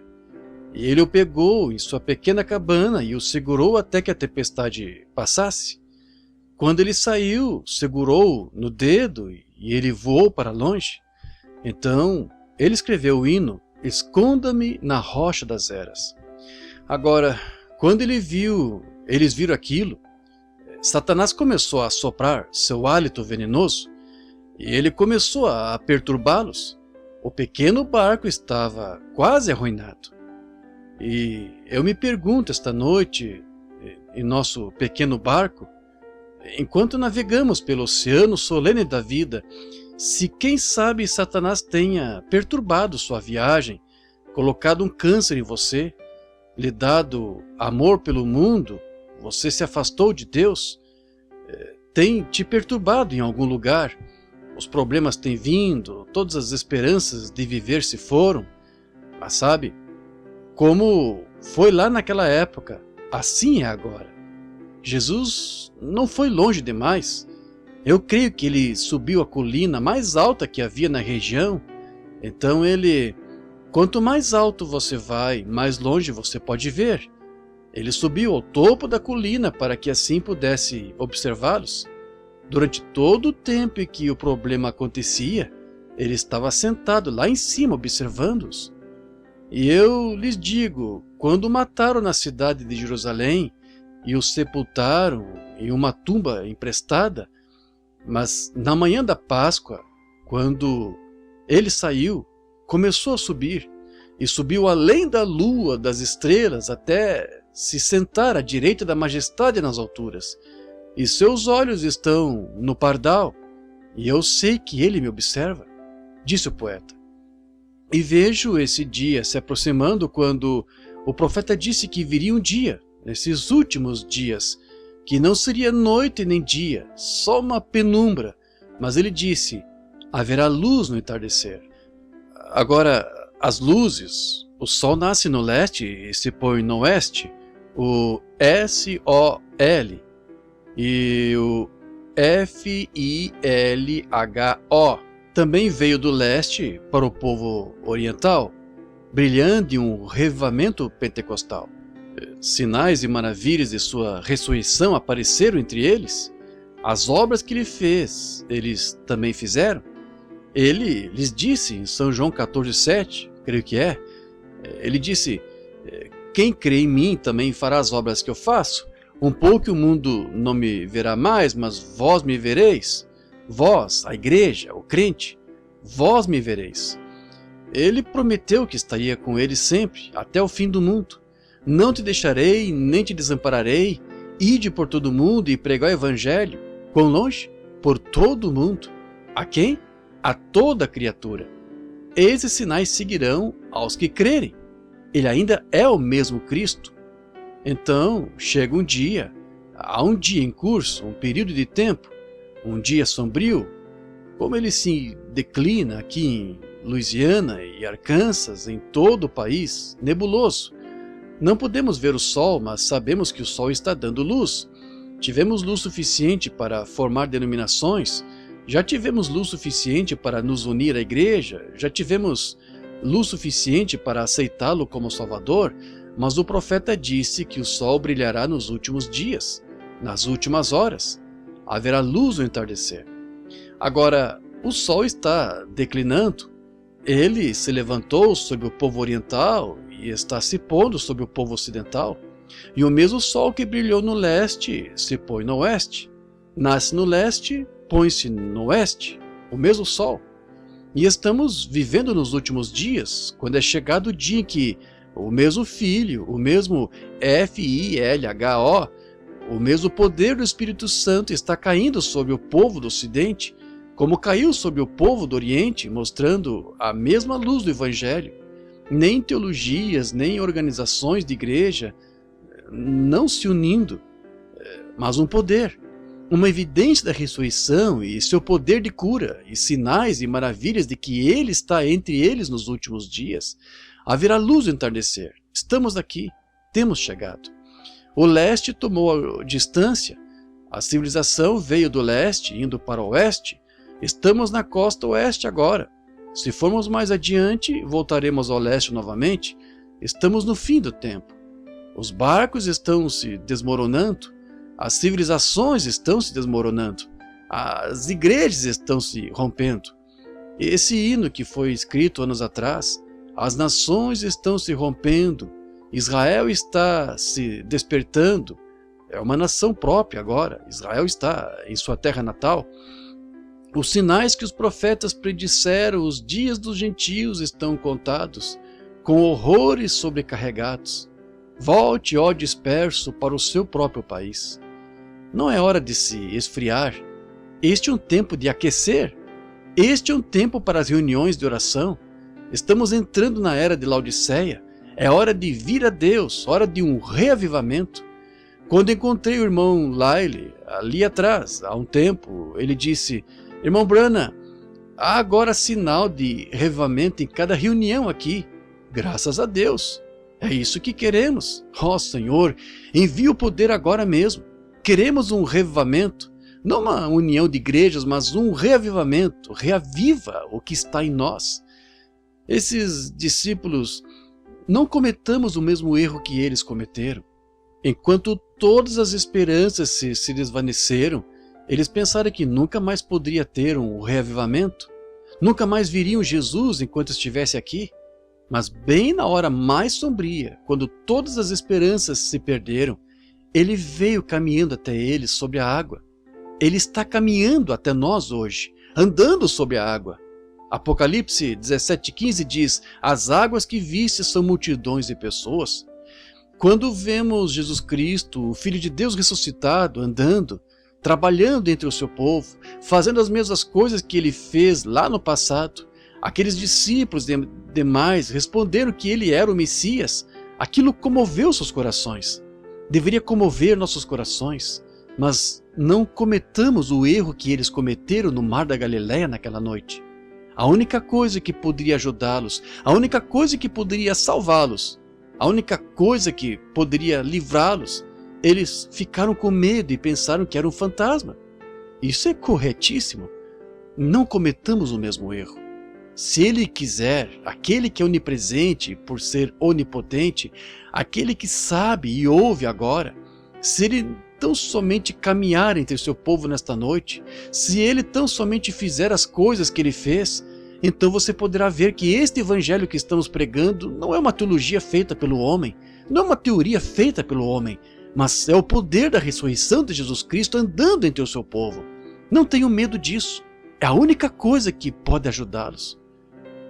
e ele o pegou em sua pequena cabana e o segurou até que a tempestade passasse. Quando ele saiu, segurou no dedo e ele voou para longe. Então, ele escreveu o hino Esconda-me na rocha das eras. Agora, quando eles viram aquilo, Satanás começou a soprar seu hálito venenoso e ele começou a perturbá-los. O pequeno barco estava quase arruinado. E eu me pergunto esta noite, em nosso pequeno barco, enquanto navegamos pelo oceano solene da vida, se quem sabe Satanás tenha perturbado sua viagem, colocado um câncer em você, lhe dado amor pelo mundo, você se afastou de Deus, tem te perturbado em algum lugar, os problemas têm vindo, todas as esperanças de viver se foram, mas sabe, como foi lá naquela época, assim é agora. Jesus não foi longe demais. Eu creio que ele subiu a colina mais alta que havia na região. Então quanto mais alto você vai, mais longe você pode ver. Ele subiu ao topo da colina para que assim pudesse observá-los. Durante todo o tempo em que o problema acontecia, ele estava sentado lá em cima observando-os. E eu lhes digo, quando o mataram na cidade de Jerusalém e o sepultaram em uma tumba emprestada, mas na manhã da Páscoa, quando ele saiu, começou a subir, e subiu além da lua, das estrelas, até se sentar à direita da majestade nas alturas. E seus olhos estão no pardal, e eu sei que ele me observa, disse o poeta. E vejo esse dia se aproximando quando o profeta disse que viria um dia, nesses últimos dias, que não seria noite nem dia, só uma penumbra, mas ele disse, haverá luz no entardecer. Agora, as luzes, o sol nasce no leste e se põe no oeste, o S-O-L e o F-I-L-H-O também veio do leste para o povo oriental, brilhando em um revivamento pentecostal. Sinais e maravilhas de sua ressurreição apareceram entre eles. As obras que ele fez, eles também fizeram. Ele lhes disse em São João 14,7, creio que ele disse, quem crê em mim também fará as obras que eu faço. Um pouco o mundo não me verá mais, mas vós me vereis. Vós, a igreja, o crente, vós me vereis. Ele prometeu que estaria com ele sempre, até o fim do mundo. Não te deixarei, nem te desampararei. Ide por todo o mundo e pregai o evangelho. Quão longe? Por todo o mundo. A quem? A toda criatura. Esses sinais seguirão aos que crerem. Ele ainda é o mesmo Cristo. Então chega um dia há um dia em curso, um período de tempo, um dia sombrio, como ele se declina aqui em Louisiana e Arkansas, em todo o país, nebuloso. Não podemos ver o sol, mas sabemos que o sol está dando luz. Tivemos luz suficiente para formar denominações, já tivemos luz suficiente para nos unir à igreja, já tivemos luz suficiente para aceitá-lo como Salvador, mas o profeta disse que o sol brilhará nos últimos dias, nas últimas horas. Haverá luz no entardecer. Agora, o sol está declinando. Ele se levantou sobre o povo oriental e está se pondo sobre o povo ocidental. E o mesmo sol que brilhou no leste se põe no oeste. Nasce no leste, põe-se no oeste. O mesmo sol. E estamos vivendo nos últimos dias, quando é chegado o dia em que o mesmo Filho, o mesmo F-I-L-H-O, o mesmo poder do Espírito Santo está caindo sobre o povo do Ocidente, como caiu sobre o povo do Oriente, mostrando a mesma luz do Evangelho. Nem teologias, nem organizações de igreja, não se unindo, mas um poder, uma evidência da ressurreição e seu poder de cura, e sinais e maravilhas de que Ele está entre eles nos últimos dias. Haverá luz no entardecer. Estamos aqui, temos chegado. O leste tomou a distância, a civilização veio do leste, indo para o oeste. Estamos na costa oeste agora. Se formos mais adiante, voltaremos ao leste novamente. Estamos no fim do tempo. Os barcos estão se desmoronando, as civilizações estão se desmoronando, as igrejas estão se rompendo. Esse hino que foi escrito anos atrás, as nações estão se rompendo, Israel está se despertando, é uma nação própria agora, Israel está em sua terra natal. Os sinais que os profetas predisseram, os dias dos gentios estão contados, com horrores sobrecarregados. Volte, ó disperso, para o seu próprio país. Não é hora de se esfriar. Este é um tempo de aquecer. Este é um tempo para as reuniões de oração. Estamos entrando na era de Laodiceia. É hora de vir a Deus, hora de um reavivamento. Quando encontrei o irmão Lyle, ali atrás, há um tempo, ele disse: irmão Branham, há agora sinal de reavivamento em cada reunião aqui. Graças a Deus. É isso que queremos. Ó Senhor, envia o poder agora mesmo. Queremos um reavivamento, não uma união de igrejas, mas um reavivamento. Reaviva o que está em nós. Esses discípulos, não cometamos o mesmo erro que eles cometeram. Enquanto todas as esperanças se desvaneceram, eles pensaram que nunca mais poderia ter um reavivamento. Nunca mais viriam Jesus enquanto estivesse aqui. Mas bem na hora mais sombria, quando todas as esperanças se perderam, ele veio caminhando até eles sobre a água. Ele está caminhando até nós hoje, andando sobre a água. Apocalipse 17:15 diz: as águas que viste são multidões de pessoas. Quando vemos Jesus Cristo, o Filho de Deus ressuscitado, andando, trabalhando entre o seu povo, fazendo as mesmas coisas que ele fez lá no passado, aqueles discípulos demais responderam que ele era o Messias. Aquilo comoveu seus corações. Deveria comover nossos corações. Mas não cometamos o erro que eles cometeram no mar da Galileia naquela noite. A única coisa que poderia ajudá-los, a única coisa que poderia salvá-los, a única coisa que poderia livrá-los, eles ficaram com medo e pensaram que era um fantasma. Isso é corretíssimo. Não cometamos o mesmo erro. Se ele quiser, aquele que é onipresente por ser onipotente, aquele que sabe e ouve agora, se ele tão somente caminhar entre o seu povo nesta noite, se ele tão somente fizer as coisas que ele fez, então você poderá ver que este evangelho que estamos pregando não é uma teologia feita pelo homem, não é uma teoria feita pelo homem, mas é o poder da ressurreição de Jesus Cristo andando entre o seu povo. Não tenham medo disso. É a única coisa que pode ajudá-los.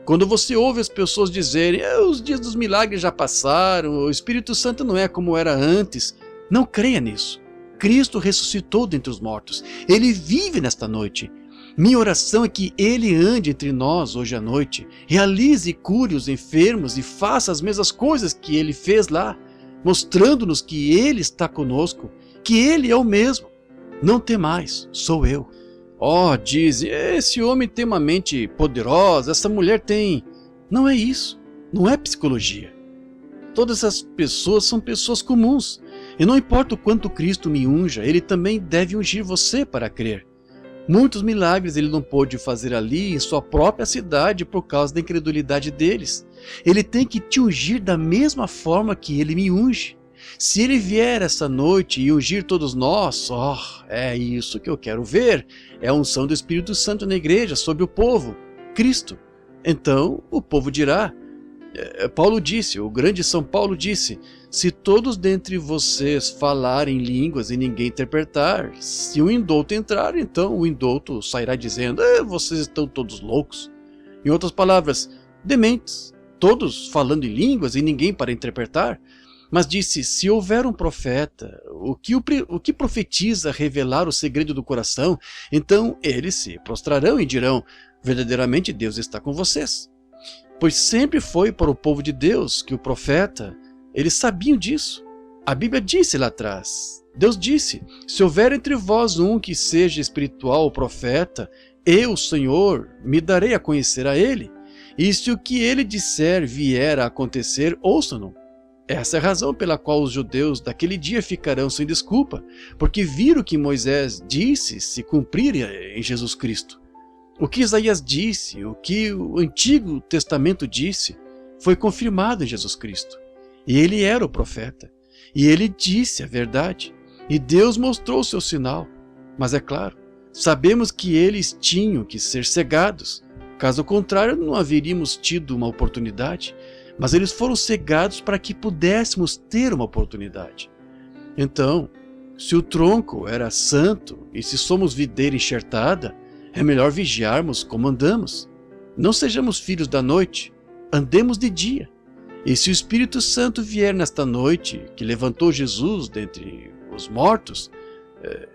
Quando você ouve as pessoas dizerem: os dias dos milagres já passaram, o Espírito Santo não é como era antes, não creia nisso. Cristo ressuscitou dentre os mortos. Ele vive nesta noite. Minha oração é que Ele ande entre nós hoje à noite, realize e cure os enfermos e faça as mesmas coisas que Ele fez lá, mostrando-nos que Ele está conosco que ele é o mesmo. Não temais, sou eu. Oh, dizem, esse homem tem uma mente poderosa, essa mulher tem... Não é isso, não é psicologia. Todas as pessoas são pessoas comuns. E não importa o quanto Cristo me unja, Ele também deve ungir você para crer. Muitos milagres Ele não pôde fazer ali em sua própria cidade por causa da incredulidade deles. Ele tem que te ungir da mesma forma que Ele me unge. Se Ele vier essa noite e ungir todos nós, é isso que eu quero ver. É a unção do Espírito Santo na igreja sobre o povo, Cristo. Então o povo dirá, Paulo disse, o grande São Paulo disse, se todos dentre vocês falarem línguas e ninguém interpretar, se o indouto entrar, então o indouto sairá dizendo, vocês estão todos loucos. Em outras palavras, dementes, todos falando em línguas e ninguém para interpretar. Mas disse, se houver um profeta, o que profetiza revelar o segredo do coração, então eles se prostrarão e dirão, verdadeiramente Deus está com vocês. Pois sempre foi para o povo de Deus que o profeta, eles sabiam disso. A Bíblia disse lá atrás, Deus disse, se houver entre vós um que seja espiritual ou profeta, eu, Senhor, me darei a conhecer a ele, e se o que ele disser vier a acontecer, ouçam-no. Essa é a razão pela qual os judeus daquele dia ficarão sem desculpa, porque viram o que Moisés disse se cumprir em Jesus Cristo. O que Isaías disse, o que o Antigo Testamento disse, foi confirmado em Jesus Cristo. E ele era o profeta, e ele disse a verdade, e Deus mostrou o seu sinal. Mas é claro, sabemos que eles tinham que ser cegados, caso contrário não haveríamos tido uma oportunidade. Mas eles foram cegados para que pudéssemos ter uma oportunidade. Então, se o tronco era santo e se somos videira enxertada, é melhor vigiarmos como andamos. Não sejamos filhos da noite, andemos de dia. E se o Espírito Santo vier nesta noite, que levantou Jesus dentre os mortos,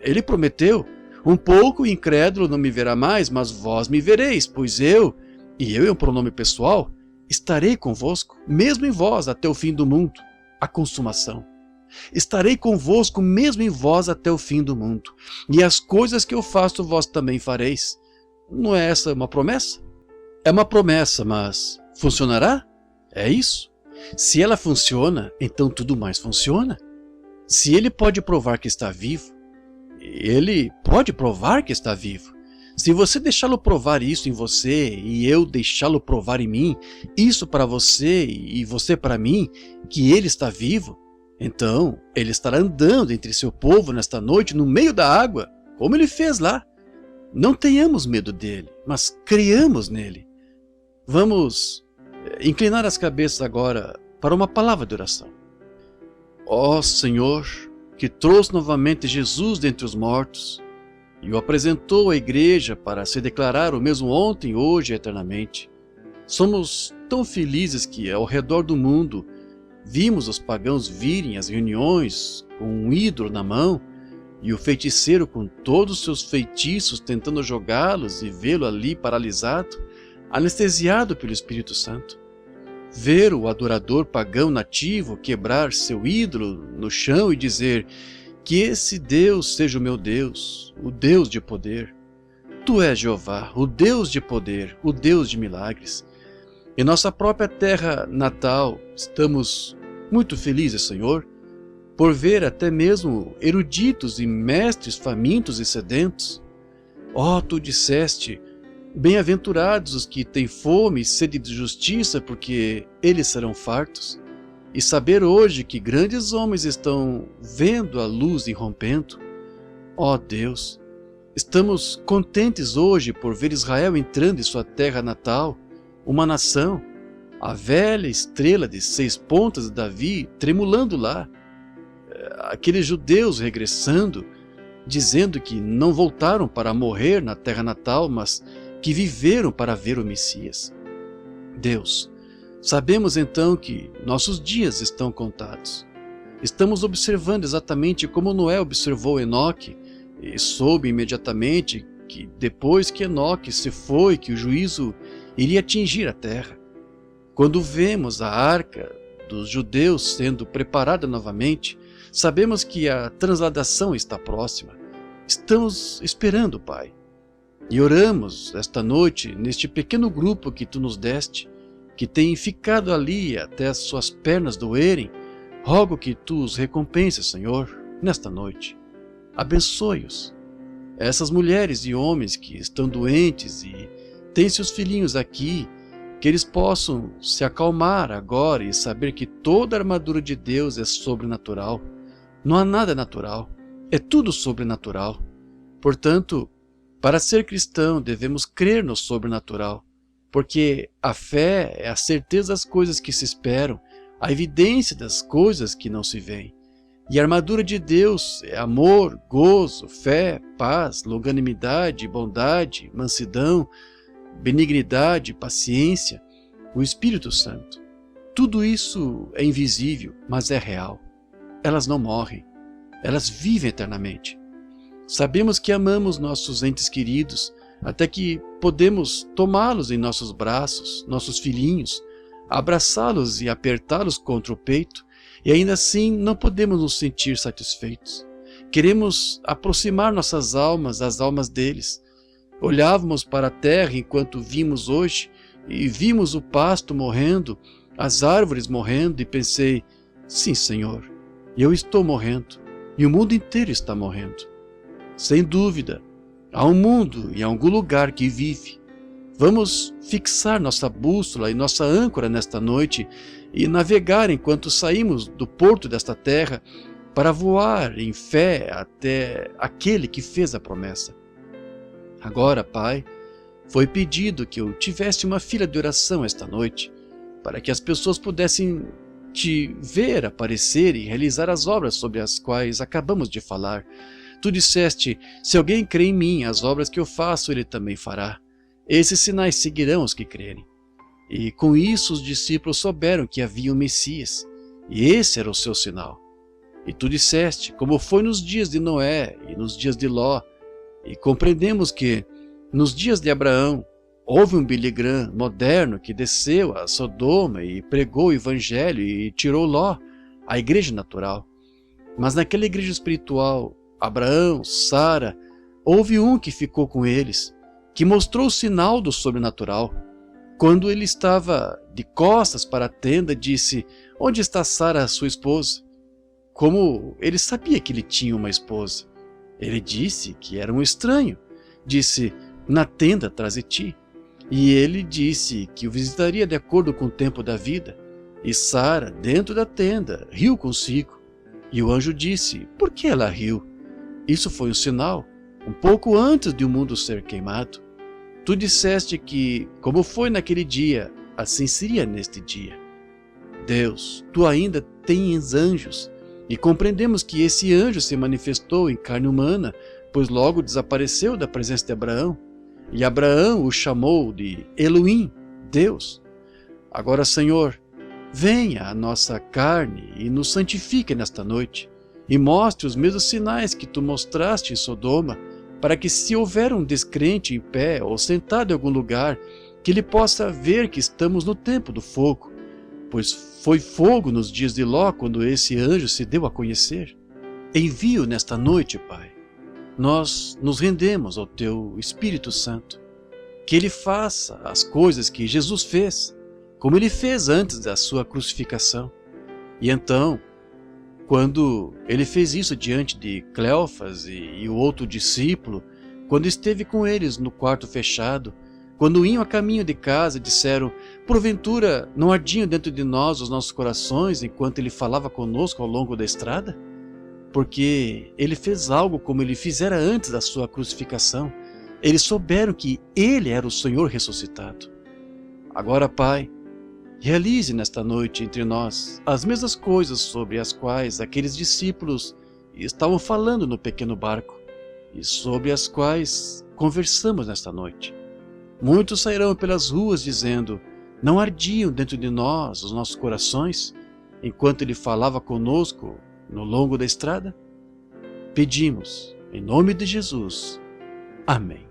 ele prometeu, um pouco incrédulo não me verá mais, mas vós me vereis, pois eu é um pronome pessoal, estarei convosco, mesmo em vós, até o fim do mundo, a consumação. Estarei convosco, mesmo em vós, até o fim do mundo. E as coisas que eu faço, vós também fareis. Não é essa uma promessa? É uma promessa, mas funcionará? É isso. Se ela funciona, então tudo mais funciona. Se ele pode provar que está vivo, ele pode provar que está vivo. Se você deixá-lo provar isso em você e eu deixá-lo provar em mim, isso para você e você para mim, que ele está vivo, então ele estará andando entre seu povo nesta noite no meio da água, como ele fez lá. Não tenhamos medo dele, mas creiamos nele. Vamos inclinar as cabeças agora para uma palavra de oração. Ó Senhor, que trouxe novamente Jesus dentre os mortos, e o apresentou à igreja para se declarar o mesmo ontem, hoje e eternamente. Somos tão felizes que, ao redor do mundo, vimos os pagãos virem às reuniões com um ídolo na mão e o feiticeiro com todos os seus feitiços tentando jogá-los e vê-lo ali paralisado, anestesiado pelo Espírito Santo. Ver o adorador pagão nativo quebrar seu ídolo no chão e dizer: que esse Deus seja o meu Deus, o Deus de poder. Tu és Jeová, o Deus de poder, o Deus de milagres. Em nossa própria terra natal, estamos muito felizes, Senhor, por ver até mesmo eruditos e mestres famintos e sedentos. Ó, tu disseste, bem-aventurados os que têm fome e sede de justiça, porque eles serão fartos. E saber hoje que grandes homens estão vendo a luz irrompendo. Ó Deus, estamos contentes hoje por ver Israel entrando em sua terra natal, uma nação, a velha estrela de 6 pontas de Davi tremulando lá, aqueles judeus regressando, dizendo que não voltaram para morrer na terra natal, mas que viveram para ver o Messias. Deus, sabemos então que nossos dias estão contados. Estamos observando exatamente como Noé observou Enoque e soube imediatamente que depois que Enoque se foi, que o juízo iria atingir a terra. Quando vemos a arca dos judeus sendo preparada novamente, Sabemos que a transladação está próxima. Estamos esperando, Pai. E oramos esta noite neste pequeno grupo que Tu nos deste, que tem ficado ali até as suas pernas doerem. Rogo que Tu os recompenses, Senhor, nesta noite. Abençoe-os. Essas mulheres e homens que estão doentes e têm seus filhinhos aqui, que eles possam se acalmar agora e saber que toda a armadura de Deus é sobrenatural. Não há nada natural, é tudo sobrenatural. Portanto, para ser cristão devemos crer no sobrenatural, porque a fé é a certeza das coisas que se esperam, a evidência das coisas que não se veem. E a armadura de Deus é amor, gozo, fé, paz, longanimidade, bondade, mansidão, benignidade, paciência, o Espírito Santo. Tudo isso é invisível, mas é real. Elas não morrem, elas vivem eternamente. Sabemos que amamos nossos entes queridos, até que podemos tomá-los em nossos braços, nossos filhinhos, abraçá-los e apertá-los contra o peito, e ainda assim não podemos nos sentir satisfeitos. Queremos aproximar nossas almas às almas deles. Olhávamos para a terra enquanto vimos hoje, e vimos o pasto morrendo, as árvores morrendo, e pensei, sim, Senhor, eu estou morrendo, e o mundo inteiro está morrendo. Sem dúvida, há um mundo e há algum lugar que vive. Vamos fixar nossa bússola e nossa âncora nesta noite e navegar enquanto saímos do porto desta terra para voar em fé até aquele que fez a promessa. Agora, Pai, foi pedido que eu tivesse uma fila de oração esta noite, para que as pessoas pudessem Te ver aparecer e realizar as obras sobre as quais acabamos de falar. Tu disseste, se alguém crê em mim, as obras que eu faço ele também fará. Esses sinais seguirão os que crerem. E com isso os discípulos souberam que havia um Messias, e esse era o seu sinal. E tu disseste, como foi nos dias de Noé e nos dias de Ló, e compreendemos que, nos dias de Abraão, houve um Billy Graham moderno que desceu a Sodoma e pregou o Evangelho e tirou Ló, a igreja natural. Mas naquela igreja espiritual, Abraão, Sara, houve um que ficou com eles, que mostrou o sinal do sobrenatural. Quando ele estava de costas para a tenda, disse, onde está Sara, sua esposa? Como ele sabia que ele tinha uma esposa? Ele disse que era um estranho. Disse, na tenda atrás de ti. E ele disse que o visitaria de acordo com o tempo da vida. E Sara, dentro da tenda, riu consigo. E o anjo disse, por que ela riu? Isso foi um sinal, um pouco antes de o mundo ser queimado. Tu disseste que, como foi naquele dia, assim seria neste dia. Deus, tu ainda tens anjos, e compreendemos que esse anjo se manifestou em carne humana, pois logo desapareceu da presença de Abraão. E Abraão o chamou de Elohim, Deus. Agora, Senhor, venha à nossa carne e nos santifique nesta noite, e mostre os mesmos sinais que tu mostraste em Sodoma, para que se houver um descrente em pé ou sentado em algum lugar, que ele possa ver que estamos no tempo do fogo, pois foi fogo nos dias de Ló quando esse anjo se deu a conhecer. Envio nesta noite, Pai. Nós nos rendemos ao Teu Espírito Santo, que Ele faça as coisas que Jesus fez, como Ele fez antes da sua crucificação. E então, quando Ele fez isso diante de Cleofas e o outro discípulo, quando esteve com eles no quarto fechado, quando iam a caminho de casa, disseram, porventura não ardiam dentro de nós os nossos corações enquanto Ele falava conosco ao longo da estrada? Porque Ele fez algo como Ele fizera antes da sua crucificação. Eles souberam que Ele era o Senhor ressuscitado. Agora, Pai, realize nesta noite entre nós as mesmas coisas sobre as quais aqueles discípulos estavam falando no pequeno barco e sobre as quais conversamos nesta noite. Muitos sairão pelas ruas dizendo, não ardiam dentro de nós os nossos corações enquanto Ele falava conosco no longo da estrada? Pedimos, em nome de Jesus. Amém.